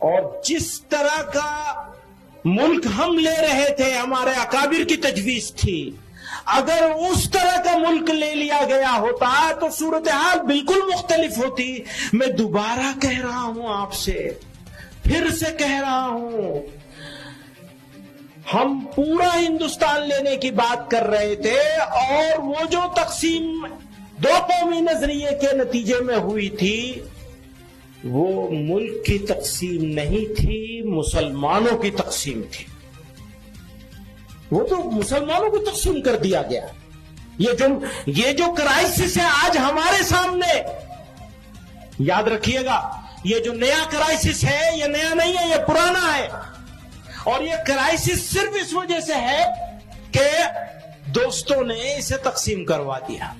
और जिस तरह का मुल्क हम ले रहे थे, हमारे अकाबिर की तजवीज थी, अगर उस तरह का मुल्क ले लिया गया होता तो सूरत हाल बिल्कुल मुख्तलिफ होती। मैं दोबारा कह रहा हूं आपसे, फिर से कह रहा हूं, हम पूरा हिंदुस्तान लेने की बात कर रहे थे और वो जो तकसीम दो कौमी नजरिए के नतीजे में हुई थी, वो मुल्क की तकसीम नहीं थी, मुसलमानों की तकसीम थी। वो तो मुसलमानों को तकसीम कर दिया गया। ये जो क्राइसिस है आज हमारे सामने, याद रखिएगा, ये जो नया क्राइसिस है, ये नया नहीं है, ये पुराना है। और ये क्राइसिस सिर्फ इस वजह से है कि दोस्तों ने इसे तकसीम करवा दिया।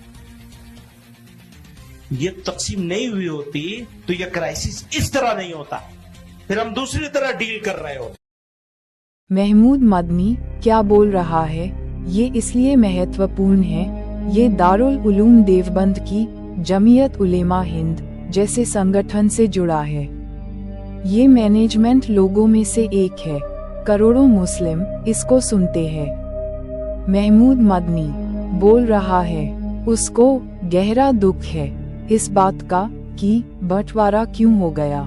ये तकसीम नहीं हुई होती तो ये क्राइसिस इस तरह नहीं होता, फिर हम दूसरी तरह डील कर रहे होते। महमूद मदनी क्या बोल रहा है, ये इसलिए महत्वपूर्ण है, ये दारुल उलूम देवबंद की जमीयत उलेमा हिंद जैसे संगठन से जुड़ा है। ये मैनेजमेंट लोगों में से एक है, करोड़ों मुस्लिम इसको सुनते हैं। महमूद मदनी बोल रहा है, उसको गहरा दुख है इस बात का कि बंटवारा क्यों हो गया।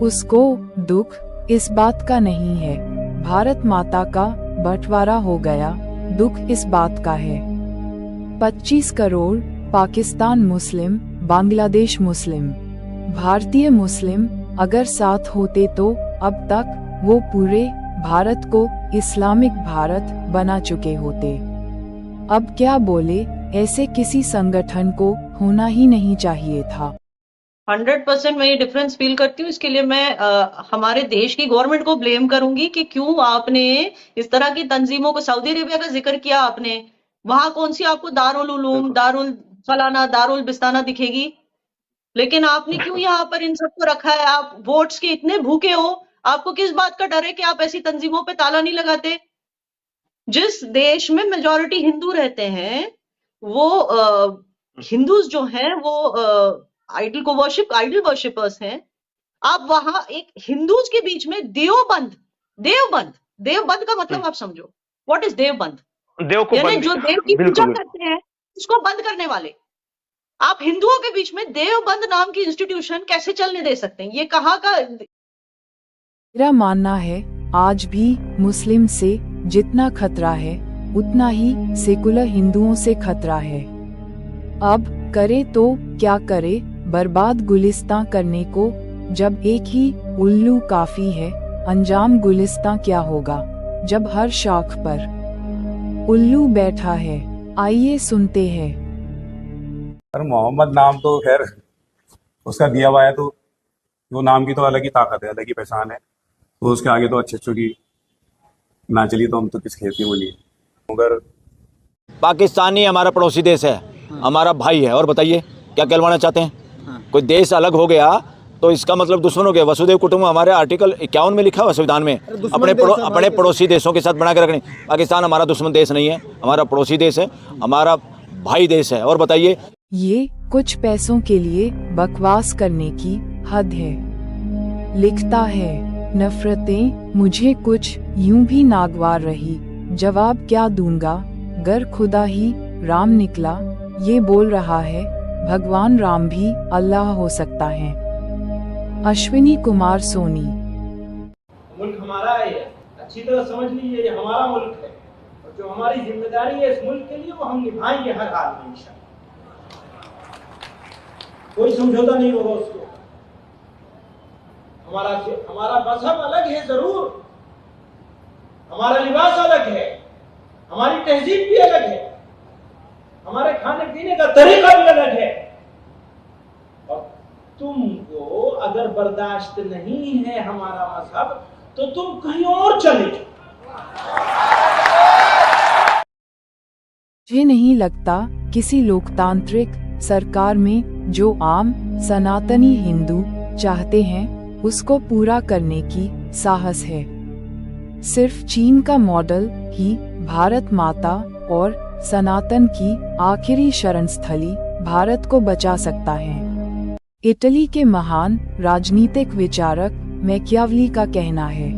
उसको दुख इस बात का नहीं है भारत माता का बंटवारा हो गया, दुख इस बात का है 25 करोड़ पाकिस्तान मुस्लिम, बांग्लादेश मुस्लिम, भारतीय मुस्लिम अगर साथ होते तो अब तक वो पूरे भारत को इस्लामिक भारत बना चुके होते। अब क्या बोले, ऐसे किसी संगठन को होना ही नहीं चाहिए था। 100% मैं ये डिफरेंस फील करती हूँ। इसके लिए मैं हमारे देश की गवर्नमेंट को ब्लेम करूंगी कि क्यों आपने इस तरह की तंजीमों को, सऊदी अरेबिया का जिक्र किया आपने, वहां कौन सी आपको दारुल उलूम, दारुल फलाना, दारुल बिस्ताना दिखेगी, लेकिन आपने क्यों यहाँ पर इन सबको रखा है। आप वोट्स के इतने भूखे हो, आपको किस बात का डर है कि आप ऐसी तंजीमों पे ताला नहीं लगाते। जिस देश में मेजॉरिटी हिंदू रहते हैं, वो हिंदूज जो हैं वो आइडल वर्शिपर्स हैं। आप वहां एक हिंदूज के बीच में देवबंद का मतलब आप समझो, व्हाट इज देवबंद? देव को यानी बंद, जो देव की पूजा बिल्कुल करते हैं उसको बंद करने वाले। आप हिंदुओं के बीच में देवबंद नाम की इंस्टीट्यूशन कैसे चलने दे सकते हैं? ये कहाँ का? मेरा मानना है आज भी मुस्लिम से जितना खतरा है उतना ही सेकुलर हिंदुओं से खतरा है। अब करे तो क्या करे, बर्बाद गुलिस्तां करने को जब एक ही उल्लू काफी है, अंजाम गुलिस्तां क्या होगा जब हर शाख पर उल्लू बैठा है। आइए सुनते हैं। मोहम्मद नाम तो खैर उसका दिया हुआ है, तो वो नाम की तो अलग ही ताकत है, अलग ही पहचान है, तो उसके आगे तो अच्छे की ना चली तो हम तो किस खेत की बोलिए। मगर पाकिस्तानी हमारा पड़ोसी देश है, हमारा भाई है, और बताइए क्या कहलवाना चाहते हैं? कोई देश अलग हो गया तो इसका मतलब दुश्मन हो गया। वसुदेव कुटुंब हमारे आर्टिकल 51 में लिखा हुआ संविधान में, अपने पड़ोसी देशों के साथ बना के रखने। पाकिस्तान हमारा दुश्मन देश नहीं है, हमारा पड़ोसी देश है, हमारा भाई देश है। और बताइए, ये कुछ पैसों के लिए बकवास करने की हद है। लिखता है, नफरतें मुझे कुछ यूं भी नागवार रही, जवाब क्या दूंगा, गर खुदा ही राम निकला। ये बोल रहा है भगवान राम भी अल्लाह हो सकता है। अश्विनी कुमार सोनी। मुल्क हमारा है, अच्छी तरह समझ लीजिए, ये हमारा मुल्क है और जो हमारी जिम्मेदारी है इस मुल्क के लिए वो हम निभाएंगे हर हाल में इंशाअल्लाह। कोई समझौता नहीं होगा उसको। हमारा मजहब अलग है जरूर, हमारा लिबास अलग है, हमारी तहजीब भी अलग है, हमारे खाने पीने का तरीका भी अलग है, और तुमको अगर बर्दाश्त नहीं है हमारा मजहब तो तुम कहीं और चले जाओ। मुझे नहीं लगता किसी लोकतांत्रिक सरकार में जो आम सनातनी हिंदू चाहते हैं उसको पूरा करने की साहस है। सिर्फ चीन का मॉडल ही भारत माता और सनातन की आखिरी शरण स्थली भारत को बचा सकता है। इटली के महान राजनीतिक विचारक मैकियावली का कहना है,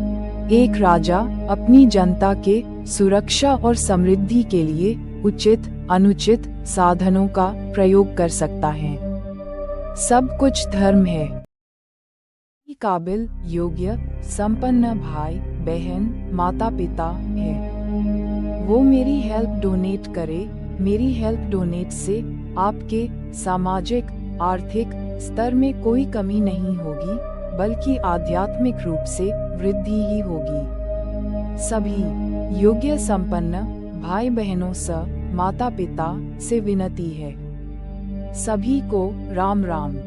एक राजा अपनी जनता के सुरक्षा और समृद्धि के लिए उचित अनुचित साधनों का प्रयोग कर सकता है। सब कुछ धर्म है। काबिल, योग्य, संपन्न भाई बहन माता पिता है। वो मेरी हेल्प डोनेट करे। मेरी हेल्प डोनेट से आपके सामाजिक आर्थिक स्तर में कोई कमी नहीं होगी, बल्कि आध्यात्मिक रूप से वृद्धि ही होगी। सभी योग्य संपन्न भाई बहनों से माता पिता से विनती है। सभी को राम राम।